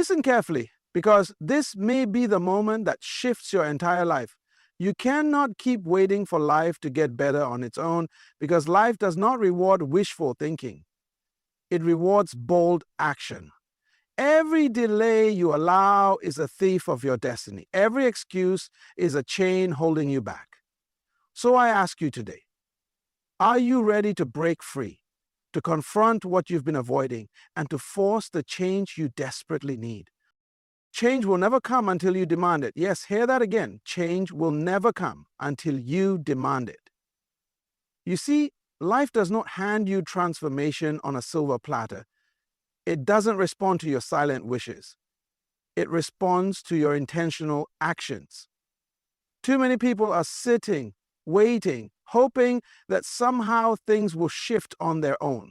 Listen carefully, because this may be the moment that shifts your entire life. You cannot keep waiting for life to get better on its own, because life does not reward wishful thinking. It rewards bold action. Every delay you allow is a thief of your destiny. Every excuse is a chain holding you back. So I ask you today, are you ready to break free, to confront what you've been avoiding, and to force the change you desperately need? Change will never come until you demand it. Yes, hear that again. Change will never come until you demand it. You see, life does not hand you transformation on a silver platter. It doesn't respond to your silent wishes. It responds to your intentional actions. Too many people are sitting, waiting, hoping that somehow things will shift on their own.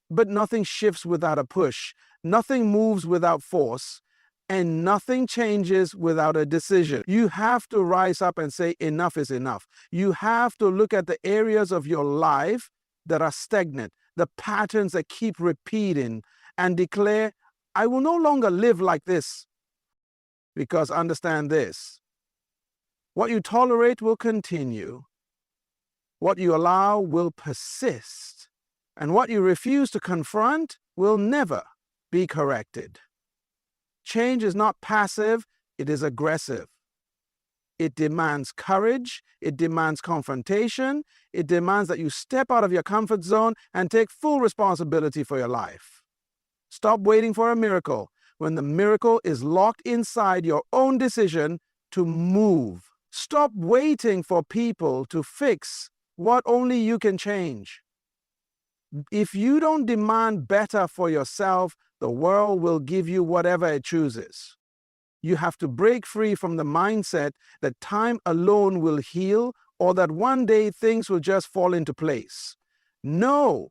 But nothing shifts without a push. Nothing moves without force. And nothing changes without a decision. You have to rise up and say, enough is enough. You have to look at the areas of your life that are stagnant, the patterns that keep repeating, and declare, I will no longer live like this. Because understand this, what you tolerate will continue, what you allow will persist, and what you refuse to confront will never be corrected. Change is not passive, it is aggressive. It demands courage, it demands confrontation, it demands that you step out of your comfort zone and take full responsibility for your life. Stop waiting for a miracle when the miracle is locked inside your own decision to move. Stop waiting for people to fix what only you can change. If you don't demand better for yourself, the world will give you whatever it chooses. You have to break free from the mindset that time alone will heal, or that one day things will just fall into place. No,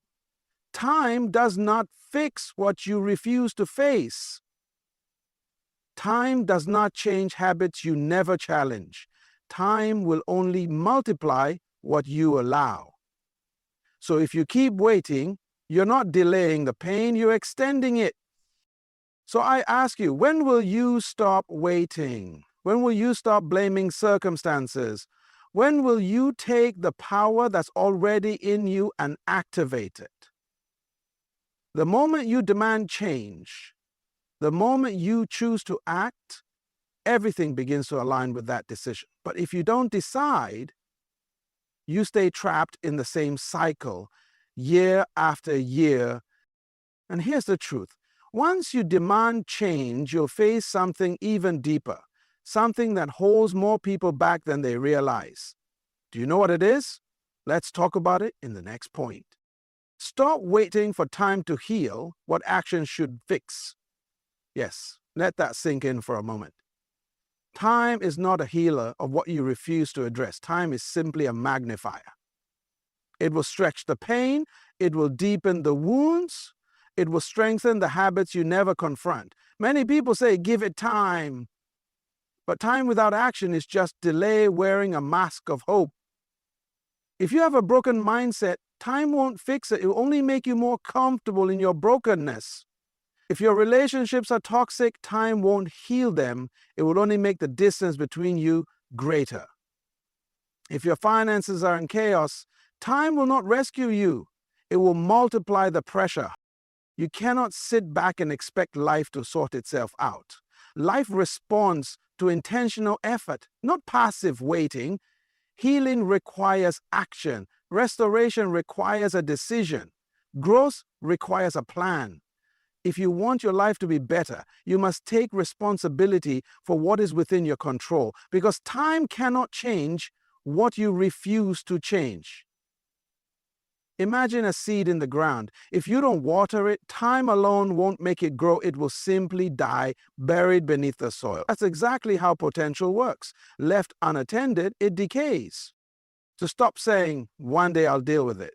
time does not fix what you refuse to face. Time does not change habits you never challenge. Time will only multiply what you allow. So if you keep waiting, you're not delaying the pain, you're extending it. So I ask you, when will you stop waiting? When will you stop blaming circumstances? When will you take the power that's already in you and activate it? The moment you demand change, the moment you choose to act, everything begins to align with that decision. But if you don't decide, you stay trapped in the same cycle year after year. And here's the truth. Once you demand change, you'll face something even deeper, something that holds more people back than they realize. Do you know what it is? Let's talk about it in the next point. Stop waiting for time to heal what action should fix. Yes, let that sink in for a moment. Time is not a healer of what you refuse to address. Time is simply a magnifier. It will stretch the pain, it will deepen the wounds, it will strengthen the habits you never confront. Many people say, give it time. But time without action is just delay wearing a mask of hope. If you have a broken mindset, time won't fix it. It will only make you more comfortable in your brokenness. If your relationships are toxic, time won't heal them. It will only make the distance between you greater. If your finances are in chaos, time will not rescue you. It will multiply the pressure. You cannot sit back and expect life to sort itself out. Life responds to intentional effort, not passive waiting. Healing requires action. Restoration requires a decision. Growth requires a plan. If you want your life to be better, you must take responsibility for what is within your control, because time cannot change what you refuse to change. Imagine a seed in the ground. If you don't water it, time alone won't make it grow. It will simply die, buried beneath the soil. That's exactly how potential works. Left unattended, it decays. So stop saying, one day I'll deal with it.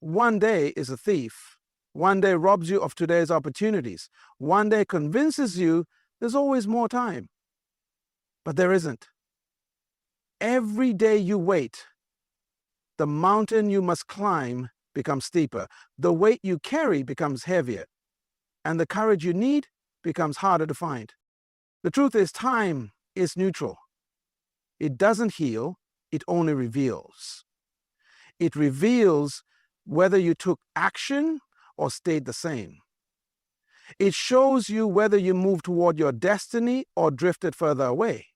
One day is a thief. One day robs you of today's opportunities. One day convinces you there's always more time. But there isn't. Every day you wait, the mountain you must climb becomes steeper. The weight you carry becomes heavier. And the courage you need becomes harder to find. The truth is, time is neutral. It doesn't heal, it only reveals. It reveals whether you took action or stayed the same. It shows you whether you moved toward your destiny or drifted further away.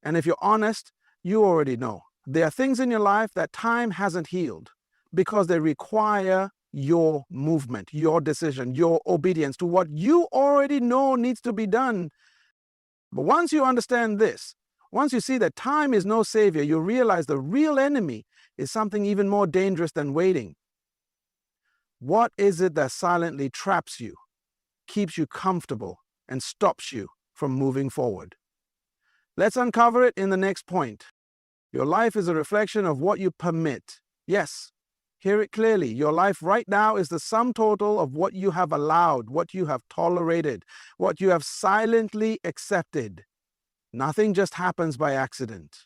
And if you're honest, you already know. There are things in your life that time hasn't healed because they require your movement, your decision, your obedience to what you already know needs to be done. But once you understand this, once you see that time is no savior, you realize the real enemy is something even more dangerous than waiting. What is it that silently traps you, keeps you comfortable, and stops you from moving forward? Let's uncover it in the next point. Your life is a reflection of what you permit. Yes, hear it clearly. Your life right now is the sum total of what you have allowed, what you have tolerated, what you have silently accepted. Nothing just happens by accident.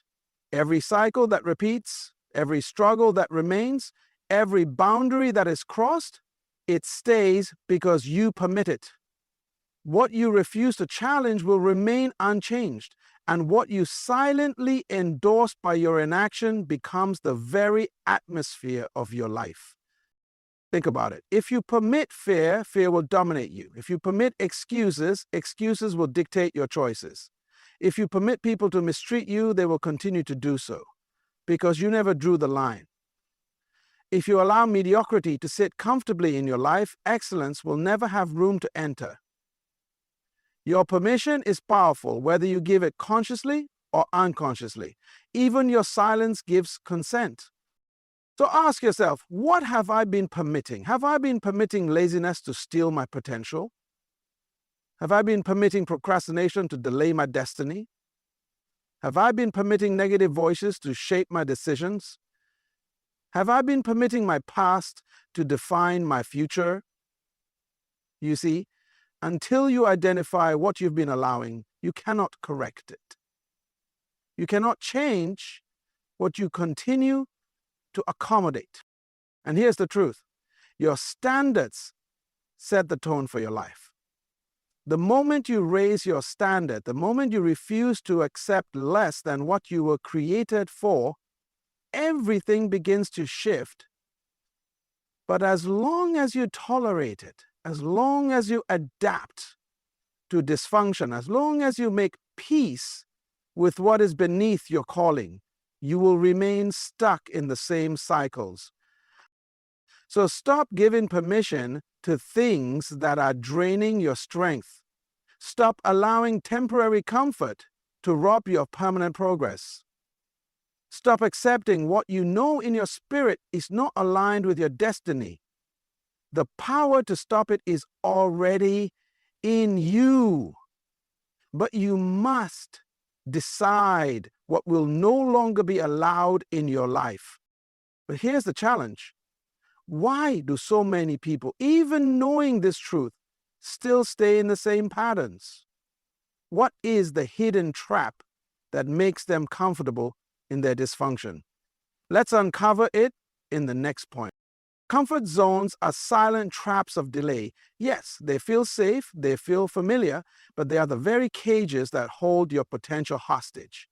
Every cycle that repeats, every struggle that remains, every boundary that is crossed, it stays because you permit it. What you refuse to challenge will remain unchanged, and what you silently endorse by your inaction becomes the very atmosphere of your life. Think about it. If you permit fear, fear will dominate you. If you permit excuses, excuses will dictate your choices. If you permit people to mistreat you, they will continue to do so because you never drew the line. If you allow mediocrity to sit comfortably in your life, excellence will never have room to enter. Your permission is powerful, whether you give it consciously or unconsciously. Even your silence gives consent. So ask yourself, what have I been permitting? Have I been permitting laziness to steal my potential? Have I been permitting procrastination to delay my destiny? Have I been permitting negative voices to shape my decisions? Have I been permitting my past to define my future? You see, until you identify what you've been allowing, you cannot correct it. You cannot change what you continue to accommodate. And here's the truth. Your standards set the tone for your life. The moment you raise your standard, the moment you refuse to accept less than what you were created for, everything begins to shift. But as long as you tolerate it, as long as you adapt to dysfunction, as long as you make peace with what is beneath your calling, you will remain stuck in the same cycles. So stop giving permission to things that are draining your strength. Stop allowing temporary comfort to rob you of permanent progress. Stop accepting what you know in your spirit is not aligned with your destiny. The power to stop it is already in you. But you must decide what will no longer be allowed in your life. But here's the challenge. Why do so many people, even knowing this truth, still stay in the same patterns? What is the hidden trap that makes them comfortable in their dysfunction? Let's uncover it in the next point. Comfort zones are silent traps of delay. Yes, they feel safe, they feel familiar, but they are the very cages that hold your potential hostage.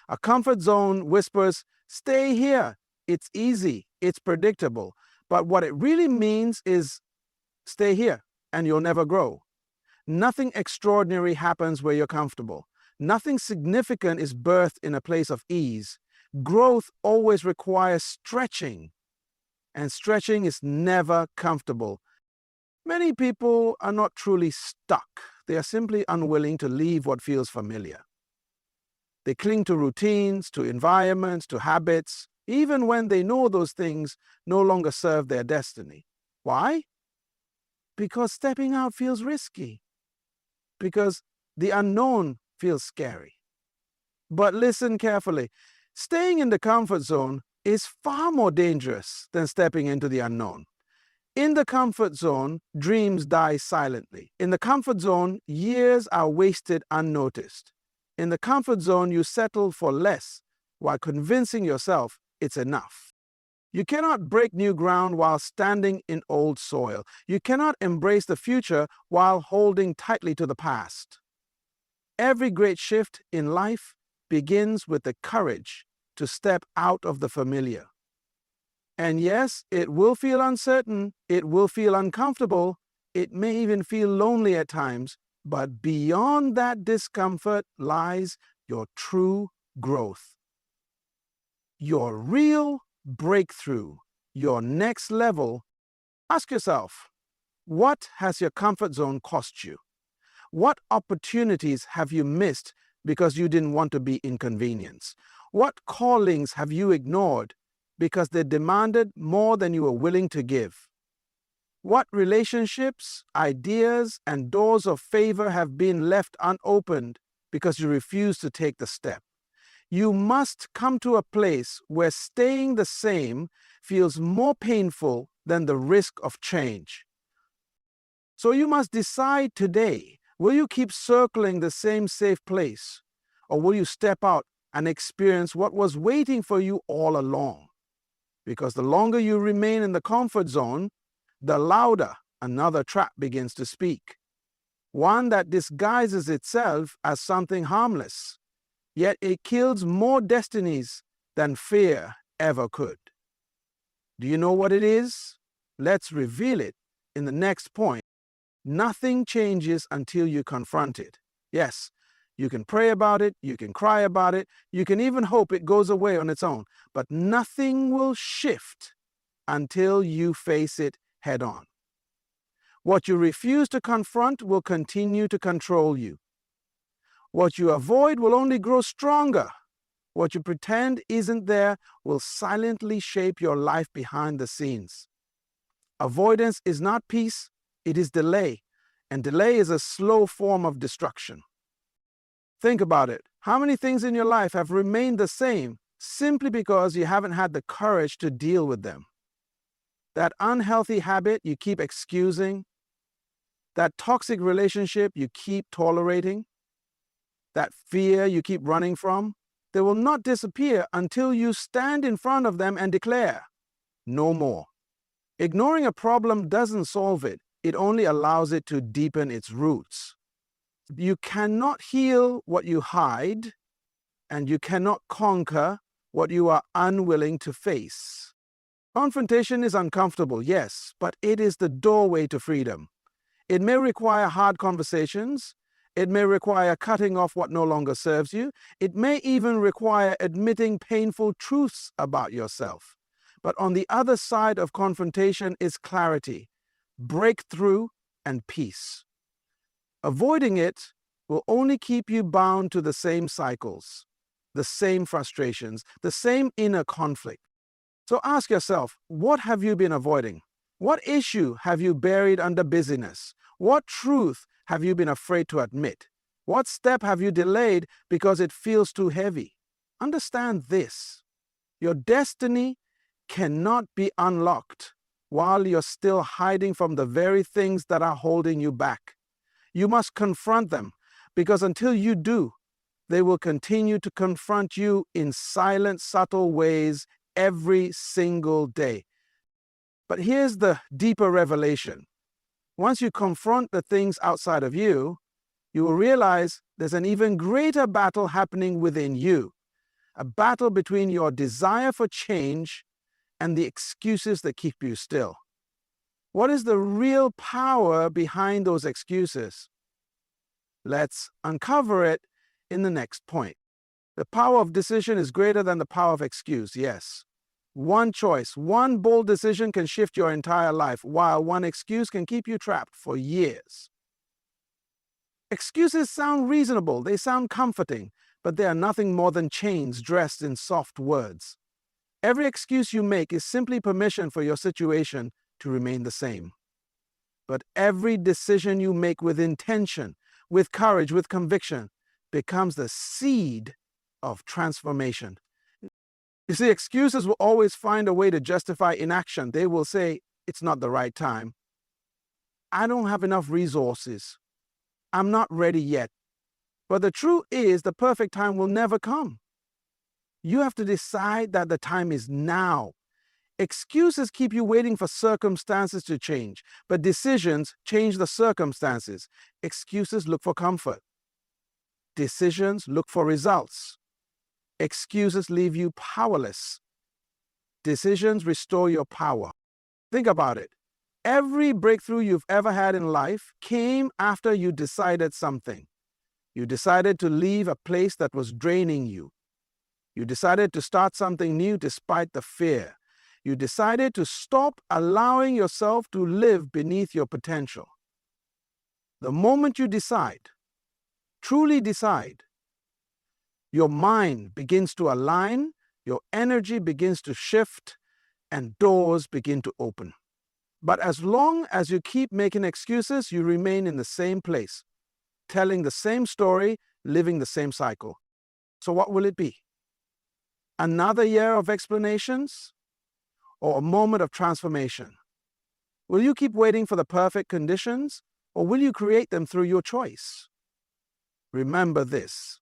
A comfort zone whispers, stay here. It's easy, it's predictable. But what it really means is stay here and you'll never grow. Nothing extraordinary happens where you're comfortable. Nothing significant is birthed in a place of ease. Growth always requires stretching, and stretching is never comfortable. Many people are not truly stuck. They are simply unwilling to leave what feels familiar. They cling to routines, to environments, to habits, even when they know those things no longer serve their destiny. Why? Because stepping out feels risky. Because the unknown feels scary. But listen carefully. Staying in the comfort zone is far more dangerous than stepping into the unknown. In the comfort zone, dreams die silently. In the comfort zone, years are wasted unnoticed. In the comfort zone, you settle for less while convincing yourself it's enough. You cannot break new ground while standing in old soil. You cannot embrace the future while holding tightly to the past. Every great shift in life begins with the courage to step out of the familiar. And yes, it will feel uncertain, it will feel uncomfortable, it may even feel lonely at times, but beyond that discomfort lies your true growth. Your real breakthrough, your next level. Ask yourself, what has your comfort zone cost you? What opportunities have you missed because you didn't want to be inconvenienced? What callings have you ignored because they demanded more than you were willing to give? What relationships, ideas, and doors of favor have been left unopened because you refuse to take the step? You must come to a place where staying the same feels more painful than the risk of change. So you must decide today, will you keep circling the same safe place, or will you step out and experience what was waiting for you all along? Because the longer you remain in the comfort zone, the louder another trap begins to speak. One that disguises itself as something harmless, yet it kills more destinies than fear ever could. Do you know what it is? Let's reveal it in the next point. Nothing changes until you confront it. Yes, you can pray about it, you can cry about it, you can even hope it goes away on its own, but nothing will shift until you face it head on. What you refuse to confront will continue to control you. What you avoid will only grow stronger. What you pretend isn't there will silently shape your life behind the scenes. Avoidance is not peace, it is delay, and delay is a slow form of destruction. Think about it. How many things in your life have remained the same simply because you haven't had the courage to deal with them? That unhealthy habit you keep excusing, that toxic relationship you keep tolerating, that fear you keep running from, they will not disappear until you stand in front of them and declare, no more. Ignoring a problem doesn't solve it. It only allows it to deepen its roots. You cannot heal what you hide, and you cannot conquer what you are unwilling to face. Confrontation is uncomfortable, yes, but it is the doorway to freedom. It may require hard conversations. It may require cutting off what no longer serves you. It may even require admitting painful truths about yourself. But on the other side of confrontation is clarity, breakthrough, and peace. Avoiding it will only keep you bound to the same cycles, the same frustrations, the same inner conflict. So ask yourself, what have you been avoiding? What issue have you buried under busyness? What truth have you been afraid to admit? What step have you delayed because it feels too heavy? Understand this. Your destiny cannot be unlocked while you're still hiding from the very things that are holding you back. You must confront them, because until you do, they will continue to confront you in silent, subtle ways every single day. But here's the deeper revelation. Once you confront the things outside of you, you will realize there's an even greater battle happening within you, a battle between your desire for change and the excuses that keep you still. What is the real power behind those excuses? Let's uncover it in the next point. The power of decision is greater than the power of excuse, yes. One choice, one bold decision can shift your entire life, while one excuse can keep you trapped for years. Excuses sound reasonable, they sound comforting, but they are nothing more than chains dressed in soft words. Every excuse you make is simply permission for your situation to remain the same. But every decision you make with intention, with courage, with conviction, becomes the seed of transformation. You see, excuses will always find a way to justify inaction. They will say, it's not the right time. I don't have enough resources. I'm not ready yet. But the truth is, the perfect time will never come. You have to decide that the time is now. Excuses keep you waiting for circumstances to change, but decisions change the circumstances. Excuses look for comfort. Decisions look for results. Excuses leave you powerless. Decisions restore your power. Think about it. Every breakthrough you've ever had in life came after you decided something. You decided to leave a place that was draining you. You decided to start something new despite the fear. You decided to stop allowing yourself to live beneath your potential. The moment you decide, truly decide, your mind begins to align, your energy begins to shift, and doors begin to open. But as long as you keep making excuses, you remain in the same place, telling the same story, living the same cycle. So what will it be? Another year of explanations or a moment of transformation? Will you keep waiting for the perfect conditions, or will you create them through your choice? Remember this: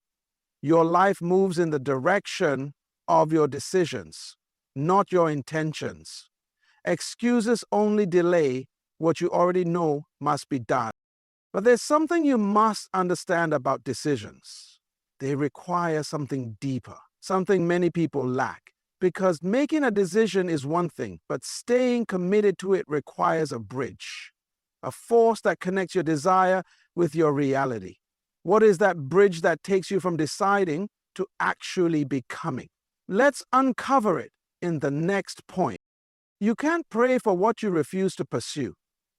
your life moves in the direction of your decisions, not your intentions. Excuses only delay what you already know must be done. But there's something you must understand about decisions. They require something deeper, something many people lack. Because making a decision is one thing, but staying committed to it requires a bridge, a force that connects your desire with your reality. What is that bridge that takes you from deciding to actually becoming? Let's uncover it in the next point. You can't pray for what you refuse to pursue.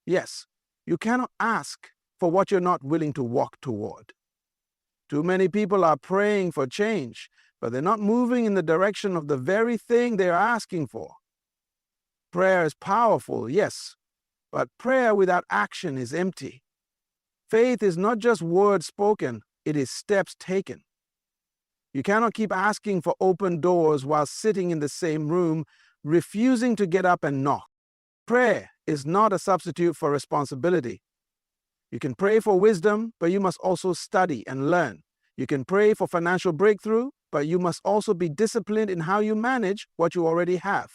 Yes, you cannot ask for what you're not willing to walk toward. Too many people are praying for change, but they're not moving in the direction of the very thing they're asking for. Prayer is powerful, yes, but prayer without action is empty. Faith is not just words spoken, it is steps taken. You cannot keep asking for open doors while sitting in the same room, refusing to get up and knock. Prayer is not a substitute for responsibility. You can pray for wisdom, but you must also study and learn. You can pray for financial breakthrough, but you must also be disciplined in how you manage what you already have.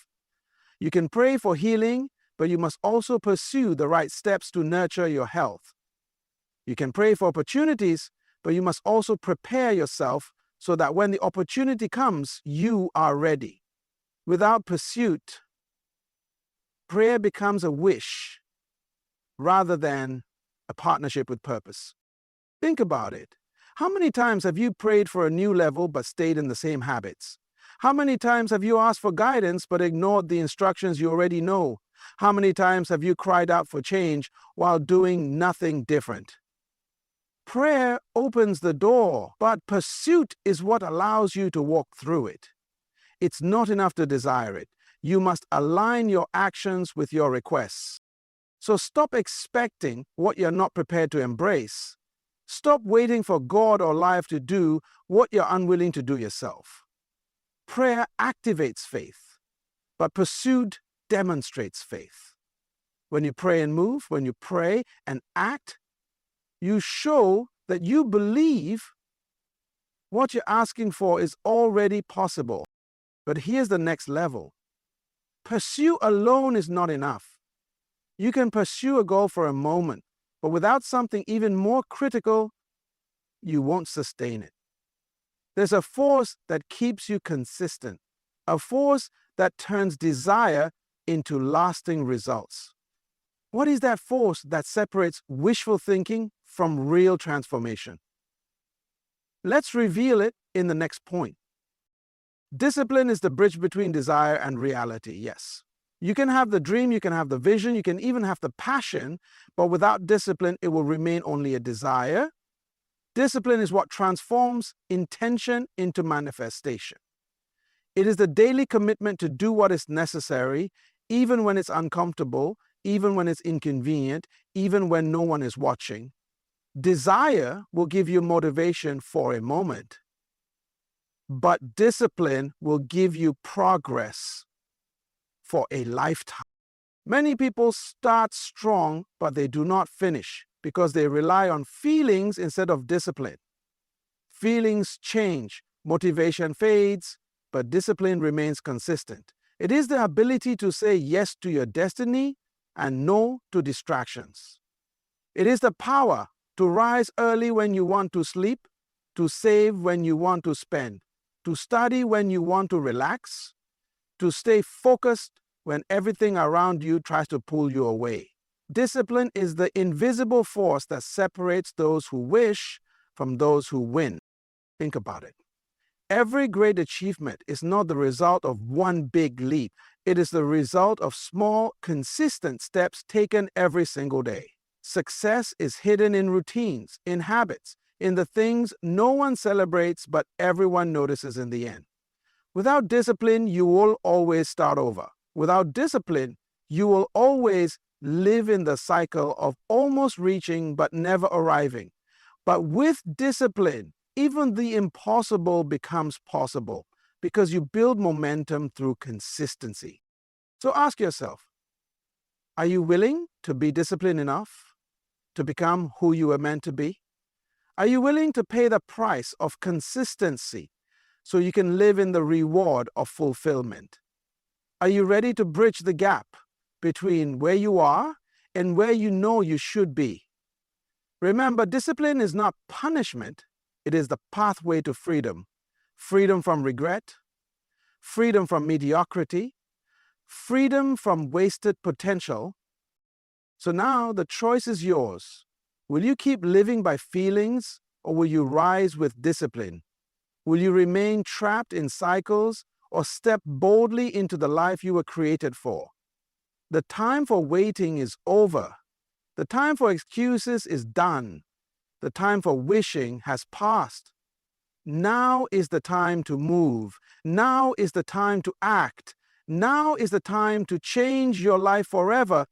You can pray for healing, but you must also pursue the right steps to nurture your health. You can pray for opportunities, but you must also prepare yourself so that when the opportunity comes, you are ready. Without pursuit, prayer becomes a wish rather than a partnership with purpose. Think about it. How many times have you prayed for a new level but stayed in the same habits? How many times have you asked for guidance but ignored the instructions you already know? How many times have you cried out for change while doing nothing different? Prayer opens the door, but pursuit is what allows you to walk through it. It's not enough to desire it. You must align your actions with your requests. So stop expecting what you're not prepared to embrace. Stop waiting for God or life to do what you're unwilling to do yourself. Prayer activates faith, but pursuit demonstrates faith. When you pray and move, when you pray and act, you show that you believe what you're asking for is already possible. But here's the next level. Pursue alone is not enough. You can pursue a goal for a moment, but without something even more critical, you won't sustain it. There's a force that keeps you consistent, a force that turns desire into lasting results. What is that force that separates wishful thinking from real transformation? Let's reveal it in the next point. Discipline is the bridge between desire and reality, yes. You can have the dream, you can have the vision, you can even have the passion, but without discipline, it will remain only a desire. Discipline is what transforms intention into manifestation. It is the daily commitment to do what is necessary, even when it's uncomfortable, even when it's inconvenient, even when no one is watching. Desire will give you motivation for a moment, but discipline will give you progress for a lifetime. Many people start strong, but they do not finish because they rely on feelings instead of discipline. Feelings change, motivation fades, but discipline remains consistent. It is the ability to say yes to your destiny and no to distractions. It is the power to rise early when you want to sleep, to save when you want to spend, to study when you want to relax, to stay focused when everything around you tries to pull you away. Discipline is the invisible force that separates those who wish from those who win. Think about it. Every great achievement is not the result of one big leap. It is the result of small, consistent steps taken every single day. Success is hidden in routines, in habits, in the things no one celebrates but everyone notices in the end. Without discipline, you will always start over. Without discipline, you will always live in the cycle of almost reaching but never arriving. But with discipline, even the impossible becomes possible because you build momentum through consistency. So ask yourself, are you willing to be disciplined enough to become who you were meant to be? Are you willing to pay the price of consistency so you can live in the reward of fulfillment? Are you ready to bridge the gap between where you are and where you know you should be? Remember, discipline is not punishment. It is the pathway to freedom. Freedom from regret, freedom from mediocrity, freedom from wasted potential. So now the choice is yours. Will you keep living by feelings or will you rise with discipline? Will you remain trapped in cycles or step boldly into the life you were created for? The time for waiting is over. The time for excuses is done. The time for wishing has passed. Now is the time to move. Now is the time to act. Now is the time to change your life forever